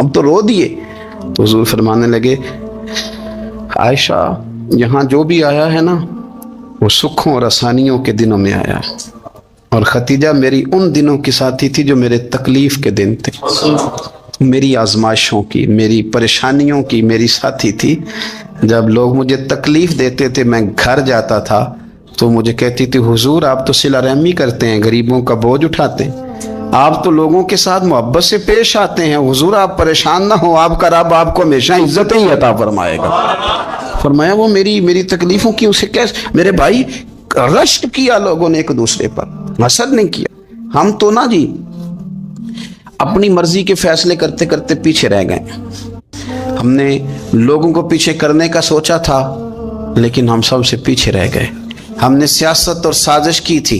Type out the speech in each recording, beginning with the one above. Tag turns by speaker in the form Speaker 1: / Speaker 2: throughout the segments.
Speaker 1: اب تو رو دیے. تو حضور فرمانے لگے عائشہ یہاں جو بھی آیا ہے نا وہ سکھوں اور آسانیوں کے دنوں میں آیا ہے, اور ختیجہ میری ان دنوں کی ساتھی تھی جو میرے تکلیف کے دن تھے, میری آزمائشوں کی, میری پریشانیوں کی میری ساتھی تھی. جب لوگ مجھے تکلیف دیتے تھے میں گھر جاتا تھا تو مجھے کہتی تھی حضور آپ تو صلہ رحمی کرتے ہیں, غریبوں کا بوجھ اٹھاتے ہیں, آپ تو لوگوں کے ساتھ محبت سے پیش آتے ہیں, حضور آپ پریشان نہ ہو, آپ کا رب آپ کو ہمیشہ عزت ہی عطا فرمائے گا. فرمایا وہ میری تکلیفوں کی اسے کیسے, میرے بھائی رشک کیا لوگوں نے ایک دوسرے پر, حسد نہیں کیا. ہم تو نا جی اپنی مرضی کے فیصلے کرتے کرتے پیچھے رہ گئے. ہم نے لوگوں کو پیچھے کرنے کا سوچا تھا لیکن ہم سب سے پیچھے رہ گئے. ہم نے سیاست اور سازش کی تھی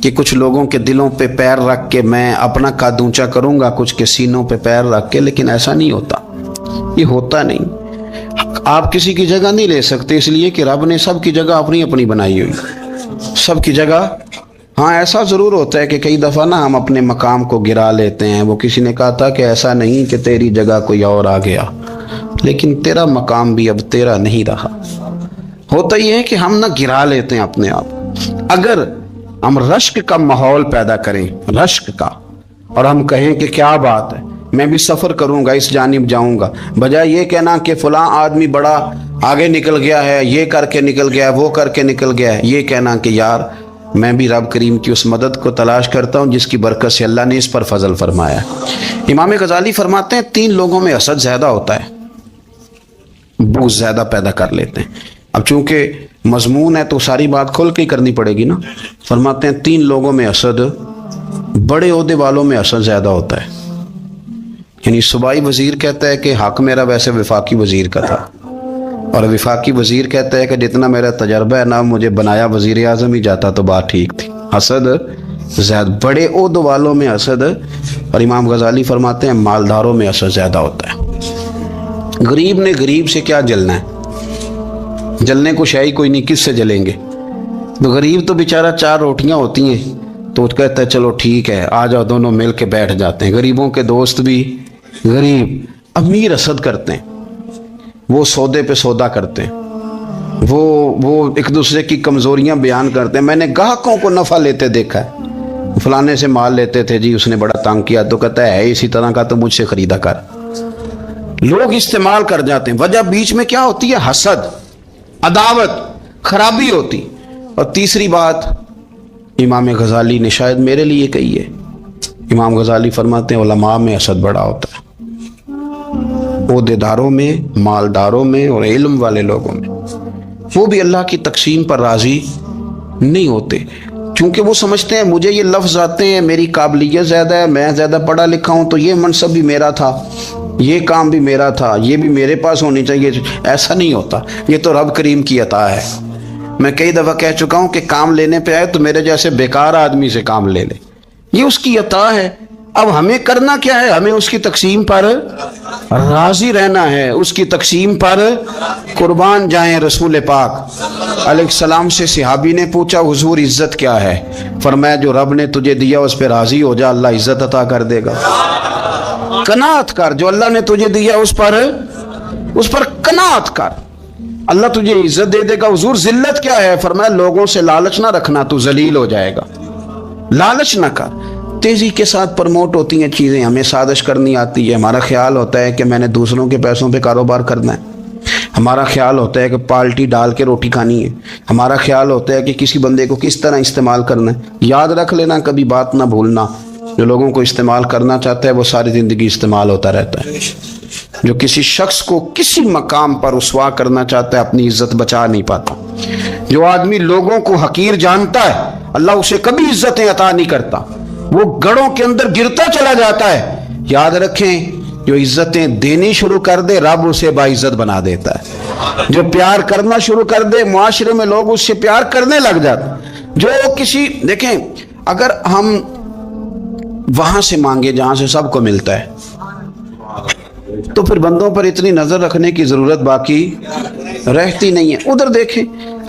Speaker 1: کہ کچھ لوگوں کے دلوں پہ پیر رکھ کے میں اپنا قد اونچا کروں گا, کچھ کے سینوں پہ پیر رکھ کے, لیکن ایسا نہیں ہوتا, یہ ہوتا نہیں. آپ کسی کی جگہ نہیں لے سکتے اس لیے کہ رب نے سب کی جگہ اپنی اپنی بنائی ہوئی, سب کی جگہ. ہاں ایسا ضرور ہوتا ہے کہ کئی دفعہ نا ہم اپنے مقام کو گرا لیتے ہیں. وہ کسی نے کہا تھا کہ ایسا نہیں کہ تیری جگہ کوئی اور آ گیا, لیکن تیرا مقام بھی اب تیرا نہیں رہا. ہوتا یہ ہے کہ ہم نہ گرا لیتے ہیں اپنے آپ. اگر ہم رشک کا ماحول پیدا کریں, رشک کا, اور ہم کہیں کہ کیا بات ہے میں بھی سفر کروں گا, اس جانب جاؤں گا, بجائے یہ کہنا کہ فلاں آدمی بڑا آگے نکل گیا ہے, یہ کر کے نکل گیا ہے, وہ کر کے نکل گیا ہے, یہ کہنا کہ یار میں بھی رب کریم کی اس مدد کو تلاش کرتا ہوں جس کی برکت سے اللہ نے اس پر فضل فرمایا. امام غزالی فرماتے ہیں 3 لوگوں میں حسد زیادہ ہوتا ہے, بغض زیادہ پیدا کر لیتے ہیں. اب چونکہ مضمون ہے تو ساری بات کھول کے ہی کرنی پڑے گی نا. فرماتے ہیں 3 لوگوں میں حسد, بڑے عہدے والوں میں حسد زیادہ ہوتا ہے. یعنی صوبائی وزیر کہتا ہے کہ حق میرا ویسے وفاقی وزیر کا تھا, اور وفاقی وزیر کہتا ہے کہ جتنا میرا تجربہ ہے نا مجھے بنایا وزیر اعظم ہی جاتا تو بات ٹھیک تھی. حسد زیادہ, بڑے عہدوں والوں میں حسد, اور امام غزالی فرماتے ہیں مالداروں میں حسد زیادہ ہوتا ہے. غریب نے غریب سے کیا جلنا ہے, جلنے کو شے ہی کوئی نہیں, کس سے جلیں گے. تو غریب تو بیچارہ 4 روٹیاں ہوتی ہیں تو کہتا ہے چلو ٹھیک ہے آ جاؤ دونوں مل کے بیٹھ جاتے ہیں. غریبوں کے دوست بھی غریب. امیر حسد کرتے ہیں, وہ سودے پہ سودا کرتے ہیں, وہ ایک دوسرے کی کمزوریاں بیان کرتے ہیں. میں نے گاہکوں کو نفع لیتے دیکھا ہے, فلانے سے مال لیتے تھے جی اس نے بڑا تنگ کیا, تو کہتا ہے اسی طرح کا تو مجھ سے خریدا کر. لوگ استعمال کر جاتے ہیں. وجہ بیچ میں کیا ہوتی ہے, حسد, عداوت, خرابی ہوتی. اور تیسری بات امام غزالی نے شاید میرے لیے کہی ہے. امام غزالی فرماتے ہیں علماء میں حسد بڑا ہوتا ہے, عہدے داروں میں, مالداروں میں, اور علم والے لوگوں میں. وہ بھی اللہ کی تقسیم پر راضی نہیں ہوتے, چونکہ وہ سمجھتے ہیں مجھے یہ لفظ آتے ہیں, میری قابلیت زیادہ ہے, میں زیادہ پڑھا لکھا ہوں, تو یہ منصب بھی میرا تھا, یہ کام بھی میرا تھا, یہ بھی میرے پاس ہونی چاہیے. ایسا نہیں ہوتا, یہ تو رب کریم کی عطا ہے. میں کئی دفعہ کہہ چکا ہوں کہ کام لینے پہ آئے تو میرے جیسے بیکار آدمی سے کام لے لے, یہ اس کی عطا ہے. اب ہمیں کرنا کیا ہے, ہمیں اس کی تقسیم پر راضی رہنا ہے, اس کی تقسیم پر قربان جائیں. رسول پاک علیہ السلام سے صحابی نے پوچھا حضور عزت کیا ہے, فرمایا جو رب نے تجھے دیا اس پہ راضی ہو جا, اللہ عزت عطا کر دے گا. قناعت کر, جو اللہ نے تجھے دیا اس پر قناعت کر, اللہ تجھے عزت دے دے گا. حضور ذلت کیا ہے, فرمایا لوگوں سے لالچ نہ رکھنا, تو ذلیل ہو جائے گا. لالچ نہ کر. تیزی کے ساتھ پروموٹ ہوتی ہیں چیزیں, ہمیں سازش کرنی آتی ہے. ہمارا خیال ہوتا ہے کہ میں نے دوسروں کے پیسوں پہ کاروبار کرنا ہے, ہمارا خیال ہوتا ہے کہ پالٹی ڈال کے روٹی کھانی ہے, ہمارا خیال ہوتا ہے کہ کسی بندے کو کس طرح استعمال کرنا ہے. یاد رکھ لینا, کبھی بات نہ بھولنا, جو لوگوں کو استعمال کرنا چاہتا ہے وہ ساری زندگی استعمال ہوتا رہتا ہے. جو کسی شخص کو کسی مقام پر رسوا کرنا چاہتا ہے اپنی عزت بچا نہیں پاتا. جو آدمی لوگوں کو حقیر جانتا ہے اللہ اسے کبھی عزتیں عطا نہیں کرتا, وہ گڑھوں کے اندر گرتا چلا جاتا ہے. یاد رکھیں جو عزتیں دینی شروع کر دے رب اسے باعزت بنا دیتا ہے. جو پیار کرنا شروع کر دے معاشرے میں لوگ اس سے پیار کرنے لگ جاتے. جو کسی دیکھیں اگر ہم وہاں سے مانگے جہاں سے سب کو ملتا ہے تو پھر بندوں پر اتنی نظر رکھنے کی ضرورت باقی رہتی نہیں ہے. ادھر دیکھیں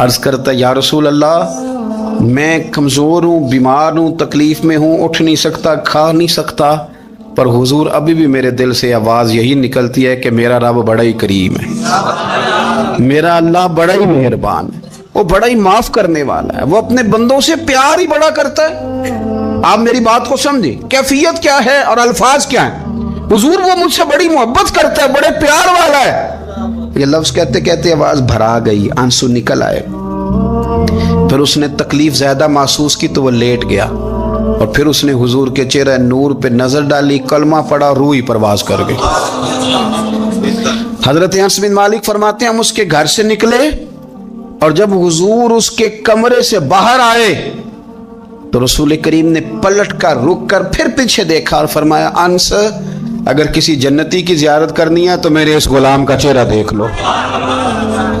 Speaker 1: عرض کرتا یا رسول اللہ میں کمزور ہوں، بیمار ہوں، تکلیف میں ہوں، اٹھ نہیں سکتا، کھا نہیں سکتا، پر حضور ابھی بھی میرے دل سے آواز یہی نکلتی ہے کہ میرا رب بڑا ہی کریم ہے، میرا اللہ بڑا ہی مہربان ہے، وہ بڑا ہی معاف کرنے والا ہے، وہ اپنے بندوں سے پیار ہی بڑا کرتا ہے۔ آپ میری بات کو سمجھیں، کیفیت کیا ہے اور الفاظ کیا ہیں۔ حضور وہ مجھ سے بڑی محبت کرتا ہے، بڑے پیار والا ہے۔ یہ لفظ کہتے کہتے آواز بھرا گئی، آنسو نکل آئے، پھر اس نے تکلیف زیادہ محسوس کی تو وہ لیٹ گیا، اور پھر اس نے حضور کے چہرہ نور پہ نظر ڈالی، کلمہ پڑھا، روح ہی پرواز کر گئی۔ حضرت انس بن مالک فرماتے ہیں ہم اس کے گھر سے نکلے، اور جب حضور اس کے کمرے سے باہر آئے تو رسول کریم نے پلٹ کر رک کر پھر پیچھے دیکھا اور فرمایا انس اگر کسی جنتی کی زیارت کرنی ہے تو میرے اس غلام کا چہرہ دیکھ لو۔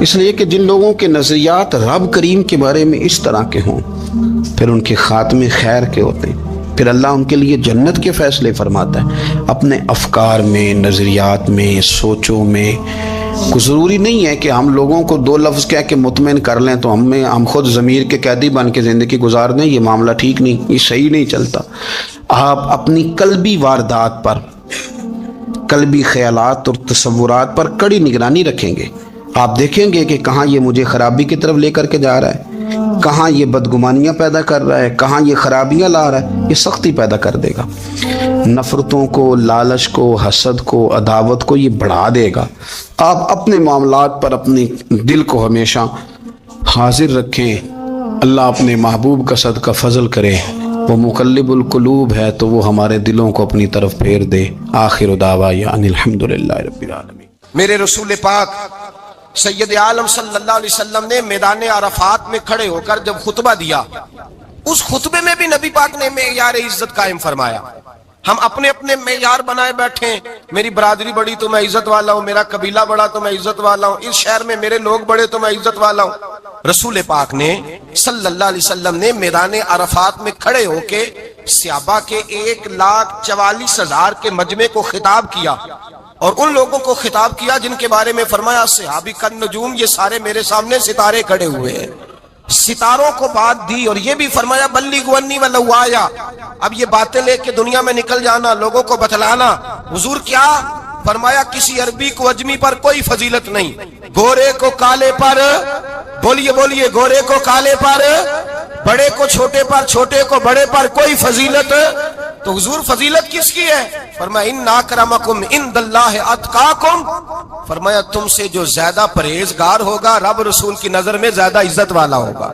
Speaker 1: اس لیے کہ جن لوگوں کے نظریات رب کریم کے بارے میں اس طرح کے ہوں پھر ان کے خاتمے خیر کے ہوتے ہیں، پھر اللہ ان کے لیے جنت کے فیصلے فرماتا ہے۔ اپنے افکار میں، نظریات میں، سوچوں میں کوئی ضروری نہیں ہے کہ ہم لوگوں کو دو لفظ کہہ کے مطمئن کر لیں تو ہم خود ضمیر کے قیدی بن کے زندگی گزار دیں۔ یہ معاملہ ٹھیک نہیں، یہ صحیح نہیں چلتا۔ آپ اپنی قلبی واردات پر، قلبی خیالات اور تصورات پر کڑی نگرانی رکھیں گے۔ آپ دیکھیں گے کہ کہاں یہ مجھے خرابی کی طرف لے کر کے جا رہا ہے، کہاں یہ بدگمانیاں پیدا کر رہا ہے، کہاں یہ خرابیاں لا رہا ہے، یہ سختی پیدا کر دے گا، نفرتوں کو، لالچ کو، حسد کو، عداوت کو یہ بڑھا دے گا۔ آپ اپنے معاملات پر اپنے دل کو ہمیشہ حاضر رکھیں۔ اللہ اپنے محبوب کا صدقہ فضل کرے، وہ مقلب القلوب ہے تو وہ ہمارے دلوں کو اپنی طرف پھیر دے۔ آخر دعوانا ان الحمدللہ رب العالمین۔
Speaker 2: میرے رسول پاک سید عالم صلی اللہ علیہ وسلم نے میدان عرفات میں کھڑے ہو کر جب خطبہ دیا، اس خطبے میں بھی نبی پاک نے معیار عزت قائم فرمایا۔ ہم اپنے اپنے معیار بنائے بیٹھے ہیں، میری برادری بڑی تو میں عزت والا ہوں، میرا قبیلہ بڑا تو میں عزت والا ہوں، اس شہر میں میرے لوگ بڑے تو میں عزت والا ہوں۔ رسول پاک نے صلی اللہ علیہ وسلم نے میدان عرفات میں کھڑے ہو کے صحابہ کے 1,44,000 کے مجمع کو خطاب کیا، اور ان لوگوں کو خطاب کیا جن کے بارے میں فرمایا صحابی کن نجوم، یہ سارے میرے سامنے ستارے کھڑے ہوئے ہیں۔ ستاروں کو بات دی اور یہ بھی فرمایا بلغوا انی ولو آیا، اب یہ باتیں لے کے دنیا میں نکل جانا، لوگوں کو بتلانا۔ حضور کیا فرمایا؟ کسی عربی کو اجمی پر کوئی فضیلت نہیں، گورے کو کالے پر، بولیے بولیے، گورے کو کالے پر، بڑے کو چھوٹے پر، چھوٹے کو بڑے پر کوئی فضیلت۔ تو حضور فضیلت کس کی ہے؟ فرمایا ان اکرمکم عند اللہ اتقاکم، فرمایا تم سے جو زیادہ پرہیزگار ہوگا رب رسول کی نظر میں زیادہ عزت والا ہوگا۔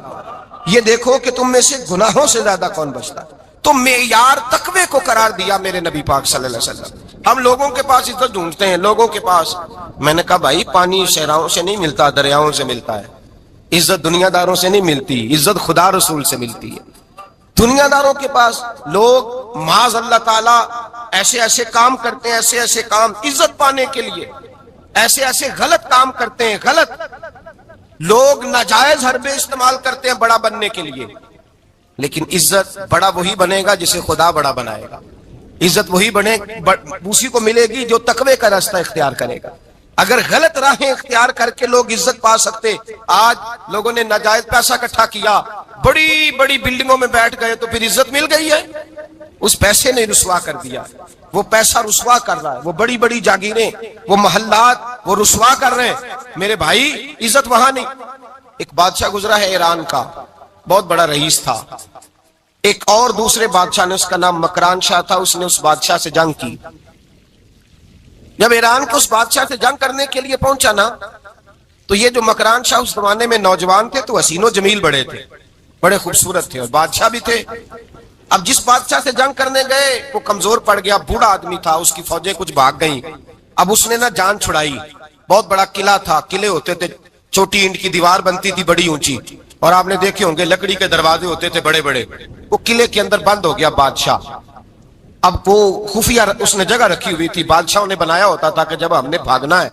Speaker 2: یہ دیکھو کہ تم میں سے گناہوں سے زیادہ کون بچتا ہے۔ تو معیار تقوی کو قرار دیا میرے نبی پاک صلی اللہ علیہ وسلم۔ ہم لوگوں کے پاس عزت ڈھونڈتے ہیں، لوگوں کے پاس، میں نے کہا بھائی پانی صحراؤں سے نہیں ملتا، دریاؤں سے ملتا ہے۔ عزت دنیا داروں سے نہیں ملتی، عزت خدا رسول سے ملتی ہے۔ دنیا داروں کے پاس لوگ معاذ اللہ تعالی ایسے ایسے کام کرتے ہیں، ایسے ایسے کام عزت پانے کے لیے، ایسے ایسے غلط کام کرتے ہیں، غلط لوگ ناجائز حربے استعمال کرتے ہیں بڑا بننے کے لیے، لیکن عزت بڑا وہی بنے گا جسے خدا بڑا بنائے گا۔ عزت وہی بنے، اسی کو ملے گی جو تقوی کا راستہ اختیار کرے گا۔ اگر غلط راہیں اختیار کر کے لوگ عزت پا سکتے، آج لوگوں نے ناجائز پیسہ اکٹھا کیا، بڑی بڑی بلڈنگوں میں بیٹھ گئے تو پھر عزت مل گئی ہے؟ اس پیسے نے رسوا کر دیا، وہ پیسہ رسوا کر رہا ہے، وہ بڑی بڑی جاگیریں، وہ محلات، وہ رسوا کر رہے ہیں۔ میرے بھائی عزت وہاں نہیں۔ ایک بادشاہ گزرا ہے ایران کا، بہت بڑا رئیس تھا۔ ایک اور دوسرے بادشاہ نے، اس کا نام مکران شاہ تھا، اس نے اس بادشاہ سے جنگ کی۔ جب ایران کو اس بادشاہ سے جنگ کرنے کے لیے پہنچا نا، تو یہ جو مکران شاہ اس زمانے میں نوجوان تھے تو حسین و جمیل بڑے تھے، بڑے خوبصورت تھے، اور بادشاہ بھی تھے۔ اب جس بادشاہ سے جنگ کرنے گئے وہ کمزور پڑ گیا، بوڑھا آدمی تھا، اس کی فوجیں کچھ بھاگ گئیں۔ اب اس نے نا جان چھڑائی۔ بہت بڑا قلعہ تھا، قلعے ہوتے تھے، چھوٹی اینٹ کی دیوار بنتی تھی بڑی اونچی، اور آپ نے دیکھے ہوں گے لکڑی کے دروازے ہوتے تھے بڑے بڑے۔ وہ قلعے کے اندر بند ہو گیا بادشاہ۔ اب وہ خفیہ اس نے جگہ رکھی ہوئی تھی، بادشاہوں نے بنایا ہوتا تھا کہ جب ہم نے بھاگنا ہے،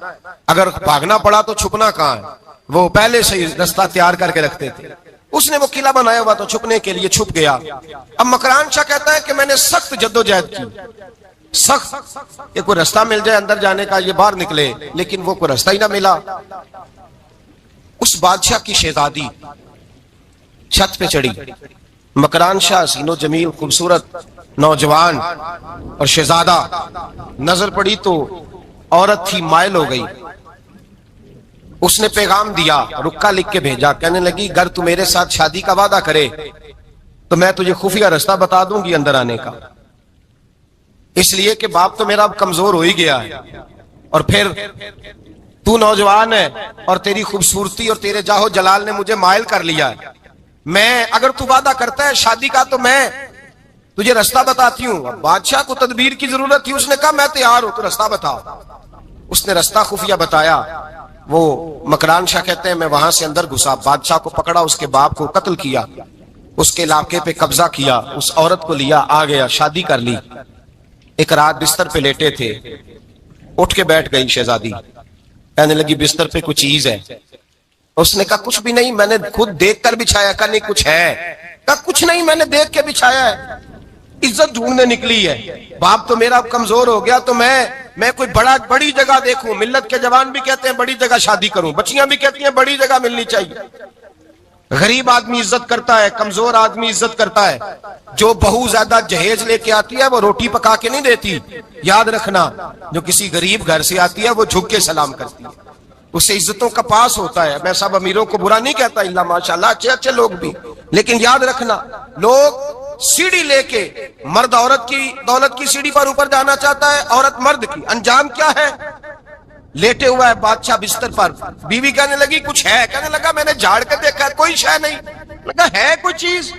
Speaker 2: اگر بھاگنا پڑا تو چھپنا کہاں ہے، وہ پہلے سے رستہ تیار کر کے رکھتے تھے۔ اس نے وہ قلعہ بنایا ہوا تو چھپنے کے لیے چھپ گیا۔ اب مکران شاہ کہتا ہے کہ میں نے سخت جدوجہد کی، سخت، کہ کوئی رستہ مل جائے اندر جانے کا، یہ باہر نکلے، لیکن وہ کوئی رستہ ہی نہ ملا۔ اس بادشاہ کی شہزادی چھت پہ چڑھی. مکران شاہ حسین و جمیل خوبصورت نوجوان اور شہزادہ نظر پڑی تو عورت تھی مائل ہو گئی. اس نے پیغام دیا, رکا لکھ کے بھیجا, کہنے لگی اگر تو میرے ساتھ شادی کا وعدہ کرے تو میں تجھے خفیہ رستہ بتا دوں گی اندر آنے کا, اس لیے کہ باپ تو میرا اب کمزور ہو ہی گیا ہے, اور پھر تو نوجوان ہے اور تیری خوبصورتی اور تیرے جاہو جلال نے مجھے مائل کر لیا ہے. میں اگر تو وعدہ کرتا ہے شادی کا تو میں تجھے رستہ بتاتی ہوں. بادشاہ کو تدبیر کی ضرورت تھی, اس نے کہا میں تیار ہوں, تو رستہ بتاؤ. اس نے رستہ خفیہ بتایا. وہ مکران شاہ کہتے ہیں میں وہاں سے اندر گھسا, بادشاہ کو پکڑا, اس کے باپ کو قتل کیا, اس کے علاقے پہ قبضہ کیا, اس عورت کو لیا, آ گیا, شادی کر لی. ایک رات بستر پہ لیٹے تھے, اٹھ کے بیٹھ گئی شہزادی, کہنے لگی بستر پہ کچھ چیز ہے. اس نے کہا کچھ بھی نہیں, میں نے خود دیکھ کر بچھایا. کہا نہیں کچھ ہے. کہا کچھ نہیں, میں نے دیکھ کے بچھایا ہے. عزت ڈھونڈنے نکلی ہے, باپ تو میرا کمزور ہو گیا, تو میں کوئی بڑی جگہ دیکھوں. ملت کے جوان بھی کہتے ہیں بڑی جگہ شادی کروں, بچیاں بھی کہتی ہیں بڑی جگہ ملنی چاہیے. غریب آدمی عزت کرتا ہے, کمزور آدمی عزت کرتا ہے. جو بہو زیادہ جہیز لے کے آتی ہے وہ روٹی پکا کے نہیں دیتی, یاد رکھنا. جو کسی غریب گھر سے آتی ہے وہ جھک کے سلام کرتی ہے, اسے عزتوں کا پاس ہوتا ہے. میں سب امیروں کو برا نہیں کہتا, اللہ ماشاءاللہ اچھے اچھے لوگ بھی, لیکن یاد رکھنا لوگ سیڑھی لے کے, مرد عورت کی دولت کی سیڑھی پر اوپر جانا چاہتا ہے, عورت مرد کی. انجام کیا ہے؟ لیٹے ہوا ہے بادشاہ بستر پر. بیوی کہنے لگی کچھ ہے. کہنے لگا میں نے جھاڑ کے دیکھا, کوئی شے نہیں. لگا ہے کوئی چیز.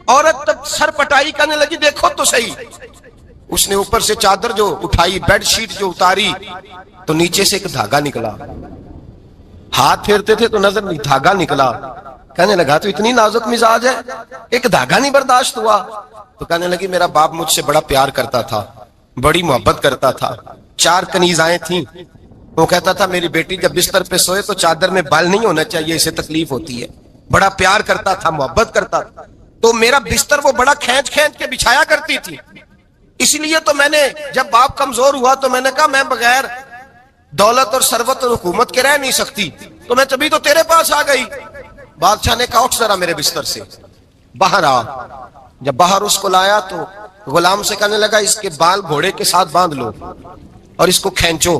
Speaker 2: عورت تب سر پٹائی, کہنے لگی دیکھو تو صحیح. اس نے اوپر سے چادر جو اٹھائی, بیڈ شیٹ جو اتاری, تو نیچے سے ایک دھاگا نکلا. ہاتھ پھیرتے تھے تو نظر نہیں, دھاگا نکلا. کہنے لگا تو اتنی نازک مزاج ہے, ایک دھاگا نہیں برداشت ہوا. تو کہنے لگی میرا باپ مجھ سے بڑا پیار کرتا تھا, بڑی محبت کرتا تھا. 4 کنیزائیں تھیں. وہ کہتا تھا میری بیٹی جب بستر پہ سوئے تو چادر میں بال نہیں ہونا چاہیے, اسے تکلیف ہوتی ہے. بڑا پیار کرتا تھا, محبت کرتا تھا. تو میرا بستر وہ بڑا کھینچ کھینچ کے بچھایا کرتی تھی. اس لیے تو میں نے جب باپ کمزور ہوا تو میں نے کہا میں بغیر دولت اور ثروت اور حکومت کے رہ نہیں سکتی, تو میں تبھی تو تیرے پاس آ گئی. بادشاہ نے کہا اٹھ ذرا میرے بستر سے, باہر آ. جب باہر اس کو لایا تو غلام سے کہنے لگا اس کے بال گھوڑے کے ساتھ باندھ لو اور اس کو کھینچو,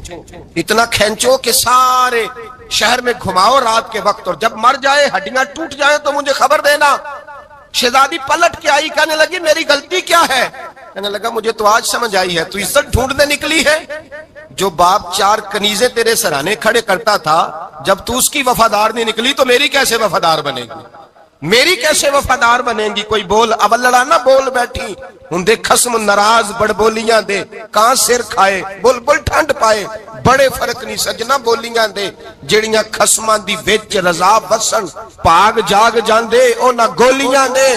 Speaker 2: اتنا کھینچو کہ سارے شہر میں گھماؤ رات کے وقت, اور جب مر جائے ہڈیاں ٹوٹ جائیں تو مجھے خبر دینا. شہزادی پلٹ کے آئی, کہنے لگی میری غلطی کیا ہے؟ کہنے لگا مجھے تو آج سمجھ آئی ہے, تو عزت ڈھونڈنے نکلی ہے. جو باپ 4 کنیزیں تیرے سرانے کھڑے کرتا تھا, جب تو اس کی وفادار نہیں نکلی تو میری کیسے وفادار بنے گی؟ میری کیسے وفادار بنے گی؟ کوئی بول اول لڑانا بول بیٹھی ہوں دے خسم ناراض بڑ بولیاں دے, کہاں سر کھائے بل بل ٹھنڈ پائے. بڑے فرق نہیں سجنا بولیاں دے, جڑیاں خسماں دی وچ رضا بسن, پاگ جاگ جاندے او نہ گولیاں دے.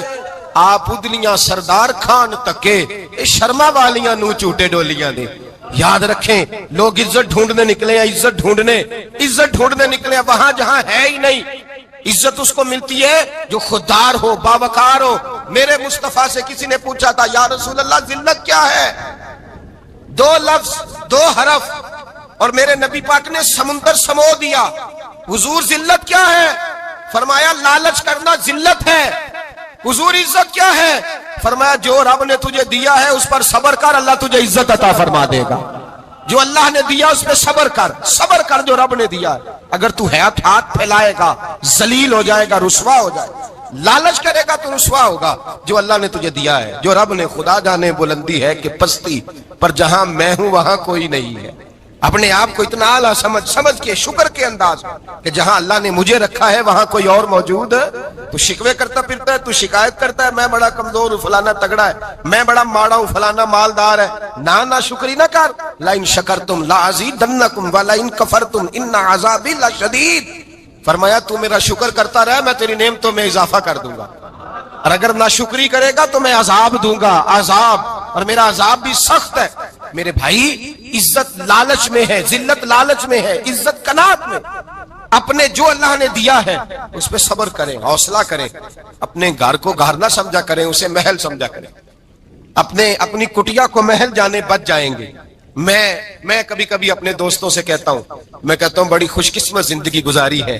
Speaker 2: آپ ادلیاں سردار خان تکے, اے شرما والیاں نو چوٹے ڈولیاں دے. یاد رکھیں لوگ عزت ڈھونڈنے نکلے ہیں, عزت ڈھونڈنے نکلے ہیں وہاں جہاں ہے ہی نہیں. عزت اس کو ملتی ہے جو خوددار ہو, باوقار ہو. میرے مصطفیٰ سے کسی نے پوچھا تھا یا رسول اللہ ذلت کیا ہے؟ 2 لفظ 2 حرف, اور میرے نبی پاک نے سمندر سمو دیا. حضور ذلت کیا ہے؟ فرمایا لالچ کرنا ذلت ہے. حضور عزت کیا ہے؟ فرمایا جو رب نے تجھے دیا ہے اس پر صبر کر, اللہ تجھے عزت عطا فرما دے گا. جو اللہ نے دیا اس پہ صبر کر جو رب نے دیا. اگر تو ہاتھ پھیلائے گا ذلیل ہو جائے گا, رسوا ہو جائے گا. لالچ کرے گا تو رسوا ہوگا. جو اللہ نے تجھے دیا ہے, جو رب نے, خدا جانے بلندی ہے کہ پستی, پر جہاں میں ہوں وہاں کوئی نہیں ہے. اپنے آپ کو اتنا اعلیٰ سمجھ کے شکر کے انداز کہ جہاں اللہ نے مجھے رکھا ہے وہاں کوئی اور موجود ہے. تو شکوے کرتا پھرتا ہے, تو شکایت کرتا ہے میں بڑا کمزور ہوں, فلانا تگڑا ہے, میں بڑا ماڑا ہوں, فلانا مالدار ہے. نا شکری نہ کر. لئن شکرتم لازیدنکم ولئن کفرتم ان عذابی لشدید. فرمایا تو میرا شکر کرتا رہے, میں تیری نعمتوں میں اضافہ کر دوں گا, اور اگر ناشکری کرے گا تو میں عذاب دوں گا, عذاب, اور میرا عذاب بھی سخت ہے. میرے بھائی عزت لالچ میں ہے, ذلت لالچ میں ہے, عزت قناعت میں. اپنے جو اللہ نے دیا ہے اس پہ صبر کریں, حوصلہ کریں. اپنے گھر کو گھر نہ سمجھا کریں, اسے محل سمجھا کریں. اپنی کٹیا کو محل جانے بچ جائیں گے. میں کبھی کبھی اپنے دوستوں سے کہتا ہوں بڑی خوش قسمت زندگی گزاری ہے.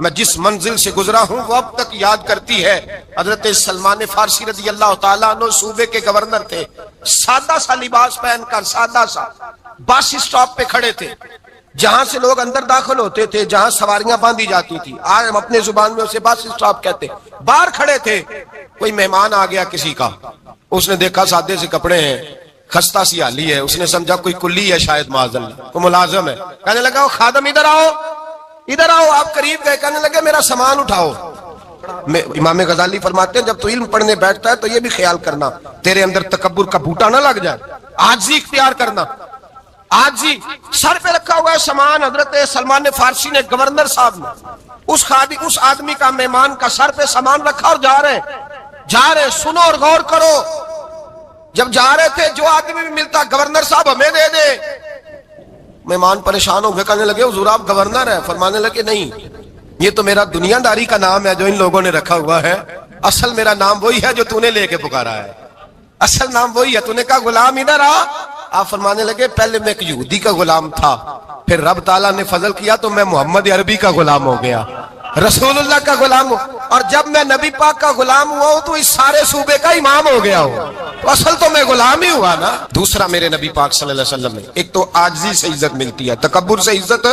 Speaker 2: میں جس منزل سے گزرا ہوں وہ اب تک یاد کرتی ہے. حضرت سلمان فارسی رضی اللہ تعالیٰ عنہ صوبے کے گورنر تھے. سادہ سا لباس پہن کر سادہ سا بس اسٹاپ پہ کھڑے تھے, جہاں سے لوگ اندر داخل ہوتے تھے, جہاں سواریاں باندھی جاتی تھی. آج ہم اپنے زبان میں اسے بس اسٹاپ کہتے. باہر کھڑے تھے, کوئی مہمان آ گیا کسی کا, اس نے دیکھا سادے سے کپڑے ہیں, خستہ سی حالی ہے, اس نے سمجھا کوئی کلی ہے شاید معاذ اللہ, کوئی ملازم ہے. کہنے لگا وہ خادم ادھر آؤ ادھر آؤ. آپ قریب گئے, کہنے لگے میرا سامان اٹھاؤ. امام غزالی فرماتے ہیں جب تو علم پڑھنے بیٹھتا ہے تو یہ بھی خیال کرنا تیرے اندر تکبر کا بوٹا نہ لگ جائے, عاجزی اختیار کرنا. عاجزی سر پہ رکھا ہوا ہے سامان. حضرت سلمان فارسی نے, گورنر صاحب نے اس آدمی کا, مہمان کا سر پہ سامان رکھا اور جا رہے. سنو اور غور کرو. جب جا رہے تھے جو آدمی بھی ملتا, گورنر صاحب ہمیں دے دے. مہمان پریشان ہو گئے, کہنے لگے حضور آپ گورنر ہیں؟ فرمانے لگے نہیں, یہ تو میرا دنیا داری کا نام ہے جو ان لوگوں نے رکھا ہوا ہے. اصل میرا نام وہی ہے جو تو نے لے کے پکارا ہے. اصل نام وہی ہے. تو نے کہا غلام ادھر آ. آپ فرمانے لگے پہلے میں ایک یہودی کا غلام تھا, پھر رب تعالیٰ نے فضل کیا تو میں محمد عربی کا غلام ہو گیا, رسول اللہ کا غلام ہوں, اور جب میں نبی پاک کا غلام ہوا ہوں تو اس سارے صوبے کا امام ہو گیا ہوں. تو اصل تو میں غلام ہی ہوا نا. دوسرا میرے نبی پاک صلی اللہ علیہ وسلم نے, ایک تو عاجزی سے عزت ملتی ہے, تکبر سے عزت.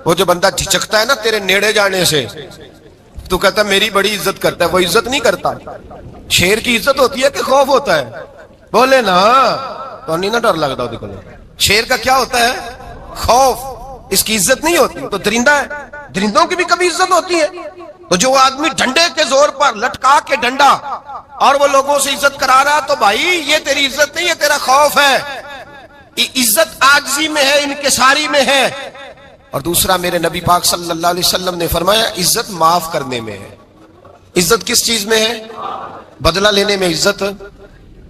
Speaker 2: وہ جو بندہ جھجکتا ہے نا تیرے نیڑے جانے سے, تو کہتا ہے میری بڑی عزت کرتا ہے, وہ عزت نہیں کرتا. شیر کی عزت ہوتی ہے کہ خوف ہوتا ہے؟ بولے نا تو نہیں نا ڈر لگتا. شیر کا کیا ہوتا ہے؟ خوف. اس کی عزت نہیں ہوتی. تو درندہ ہے, درندوں کی بھی کبھی عزت ہوتی ہے. تو جو آدمی ڈنڈے کے زور پر لٹکا کے ڈنڈا اور وہ لوگوں سے عزت کرا رہا, تو بھائی یہ تیری عزت نہیں, یہ تیرا خوف ہے. عزت عاجزی میں ہے, انکساری میں ہے. اور دوسرا میرے نبی پاک صلی اللہ علیہ وسلم نے فرمایا عزت معاف کرنے میں ہے. عزت کس چیز میں ہے؟ بدلہ لینے میں عزت.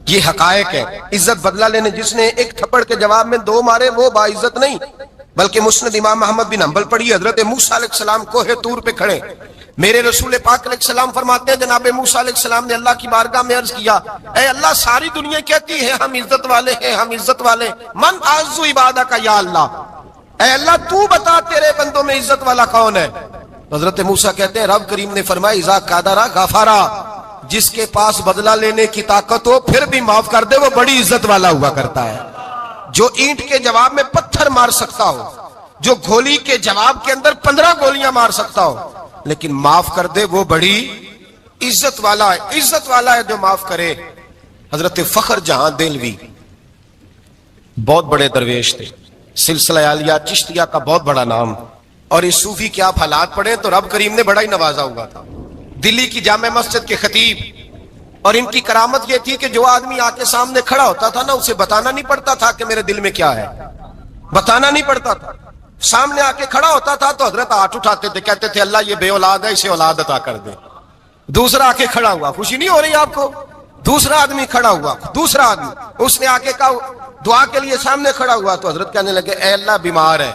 Speaker 2: یہ حقائق ہے. عزت بدلہ لینے, جس نے ایک تھپڑ کے جواب میں 2 مارے وہ باعزت نہیں. بلکہ مسند امام محمد بن حنبل پڑھی, حضرت موسیٰ علیہ السلام کوہ طور پہ کھڑے, میرے رسول پاک علیہ السلام فرماتے ہیں جناب موسیٰ علیہ السلام نے اللہ کی بارگاہ میں عرض کیا, اے اللہ ساری دنیا کہتی ہے ہم عزت والے ہیں, ہم عزت والے, من اعز عبادک یا اللہ, اے اللہ تو بتا تیرے بندوں میں عزت والا کون ہے؟ حضرت موسیٰ کہتے ہیں رب کریم نے فرمایا اذا قادر غفارا, جس کے پاس بدلہ لینے کی طاقت ہو پھر بھی معاف کر دے وہ بڑی عزت والا ہوا کرتا ہے. جو اینٹ کے جواب میں پتھر مار سکتا ہو, جو گولی کے جواب کے اندر 15 گولیاں مار سکتا ہو, لیکن معاف کر دے وہ بڑی عزت والا ہے. عزت والا ہے جو معاف کرے. حضرت فخر جہاں دہلوی بہت بڑے درویش تھے, سلسلہ عالیہ چشتیہ کا بہت بڑا نام, اور اس صوفی کے آپ حالات پڑھیں تو رب کریم نے بڑا ہی نوازا ہوا تھا. دلی کی جامع مسجد کے خطیب, اور ان کی کرامت یہ تھی کہ جو آدمی آ کے سامنے کھڑا ہوتا تھا نا اسے بتانا نہیں پڑتا تھا کہ میرے دل میں کیا ہے, بتانا نہیں پڑتا تھا. سامنے آ کے کھڑا ہوتا تھا تو حضرت ہاتھ اٹھاتے تھے, کہتے تھے اللہ یہ بے اولاد ہے اسے اولاد عطا کر دے. دوسرا آ کے کھڑا ہوا, خوشی نہیں ہو رہی آپ کو؟ دوسرا آدمی کھڑا ہوا, دوسرا آدمی, اس نے آ کے کہا دعا کے لیے سامنے کھڑا ہوا, تو حضرت کہنے لگے اے اللہ بیمار ہے.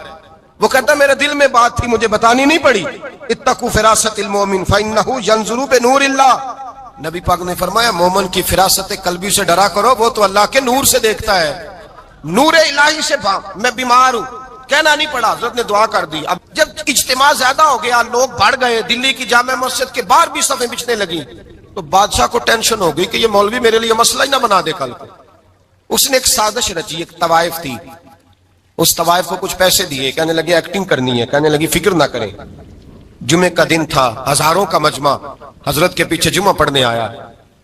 Speaker 2: وہ کہتا میرے دل میں بات تھی مجھے بتانی نہیں پڑی. اتقوا فراست المومن فانه ينظر بنور اللہ. نبی پاک نے فرمایا مومن کی فراست قلبی سے ڈرا کرو, وہ تو اللہ کے نور سے دیکھتا ہے, نور الہی سے. میں بیمار ہوں, کہنا نہیں پڑا, حضرت نے دعا کر دی. اب جب اجتماع زیادہ ہو گیا, لوگ بڑھ گئے, دلی کی جامع مسجد کے باہر بھی صفیں بچھنے لگی, تو بادشاہ کو ٹینشن ہو گئی کہ یہ مولوی میرے لیے مسئلہ ہی نہ بنا دے کل کو. اس نے ایک سازش رچی, ایک طوائف تھی, اس طوائف کو کچھ پیسے دیے, کہنے لگے ایکٹنگ کرنی ہے, کہنے لگی فکر نہ کریں. جمعے کا دن تھا, ہزاروں کا مجمع حضرت کے پیچھے جمعہ پڑھنے آیا.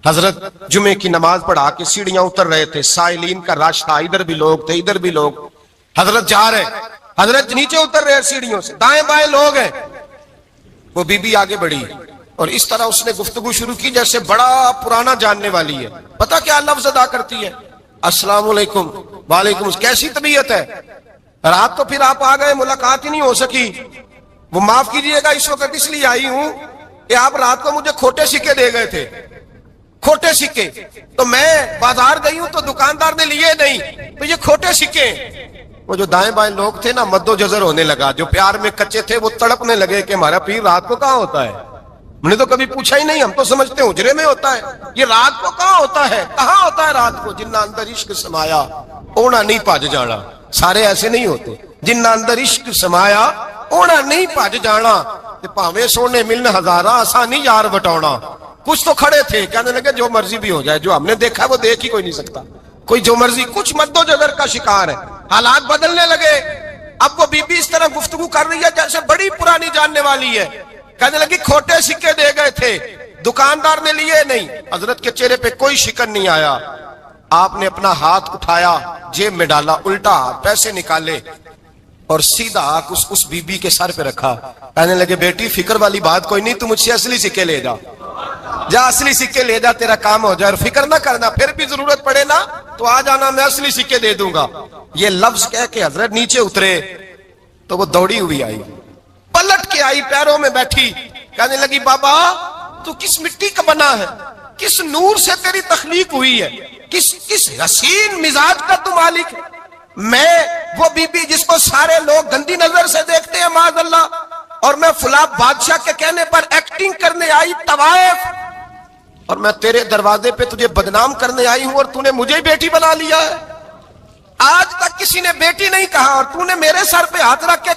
Speaker 2: حضرت جمعے کی نماز پڑھا کے سیڑھیاں اتر رہے تھے, سائلین کا رش تھا, ادھر بھی لوگ تھے ادھر بھی لوگ. حضرت جا رہے, حضرت نیچے اتر رہے سیڑھیوں سے, دائیں بائیں لوگ ہیں. وہ بی بی آگے بڑھی اور اس طرح اس نے گفتگو شروع کی جیسے بڑا پرانا جاننے والی ہے. پتا کیا لفظ ادا کرتی ہے؟ السلام علیکم. وعلیکم السلام. کیسی طبیعت ہے؟ رات تو پھر آپ آ گئے, ملاقات ہی نہیں ہو سکی. وہ معاف کیجئے گا اس وقت اس لیے آئی ہوں کہ آپ رات کو مجھے کھوٹے سکے دے گئے تھے, کھوٹے سکے, تو میں بازار گئی ہوں تو دکاندار نے لیے نہیں, تو یہ کھوٹے سکے. وہ جو دائیں بائیں لوگ تھے نا مد و جزر ہونے لگا, جو پیار میں کچے تھے وہ تڑپنے لگے کہ ہمارا پیر رات کو کہاں ہوتا ہے, ہم نے تو کبھی پوچھا ہی نہیں, ہم تو سمجھتے ہیں حجرے میں ہوتا ہے, یہ رات کو کہاں ہوتا ہے, کہاں ہوتا ہے رات کو. جنہ اندر عشق سمایا اونا نہیں پاج جانا. سارے ایسے نہیں ہوتے, جنہ اندر عشق سمایا اونا نہیں پاج جانا. تے پاویں سونے ملن ہزاراں آسانی یار بٹاونا. کچھ تو کھڑے تھے کہنے لگے جو مرضی بھی ہو جائے, جو ہم نے دیکھا وہ دیکھ ہی کوئی نہیں سکتا, کوئی جو مرضی. کچھ مد و جزر کا شکار ہے, حالات بدلنے لگے. اب وہ بی بی اس طرح گفتگو کر رہی ہے جیسے بڑی پرانی جاننے والی ہے. کہنے لگی کھوٹے سکے دے گئے تھے, دکاندار نے لیے نہیں. حضرت کے چہرے پہ کوئی شکن نہیں آیا. آپ نے اپنا ہاتھ اٹھایا, جیب میں ڈالا, الٹا پیسے نکالے اور سیدھا اس بی بی کے سر پہ رکھا. کہنے لگے بیٹی فکر والی بات کوئی نہیں, تو مجھ سے اصلی سکے لے جا, جا اصلی سکے لے جا, تیرا کام ہو جائے. اور فکر نہ کرنا, پھر بھی ضرورت پڑے نا تو آ جانا, میں اصلی سکے دے دوں گا. یہ لفظ کہہ کے حضرت نیچے اترے تو وہ دوڑی ہوئی آئی, پلٹ کے آئی, پیروں میں بیٹھی. کہنے لگی بابا تو کس مٹی کا بنا ہے, کس نور سے تیری تخلیق ہوئی ہے, کس حسین مزاج کا تو مالک ہے. میں وہ بی بی جس کو سارے لوگ گندی نظر سے دیکھتے ہیں معاذ اللہ, اور میں فلاں بادشاہ کے کہنے پر ایکٹنگ کرنے آئی طوائف, اور میں تیرے دروازے پہ تجھے بدنام کرنے آئی ہوں, اور تو نے مجھے بیٹی بنا لیا ہے. آج تک کسی نے بیٹی نہیں کہا, اور تو نے میرے سر پہ ہاتھ رکھ کے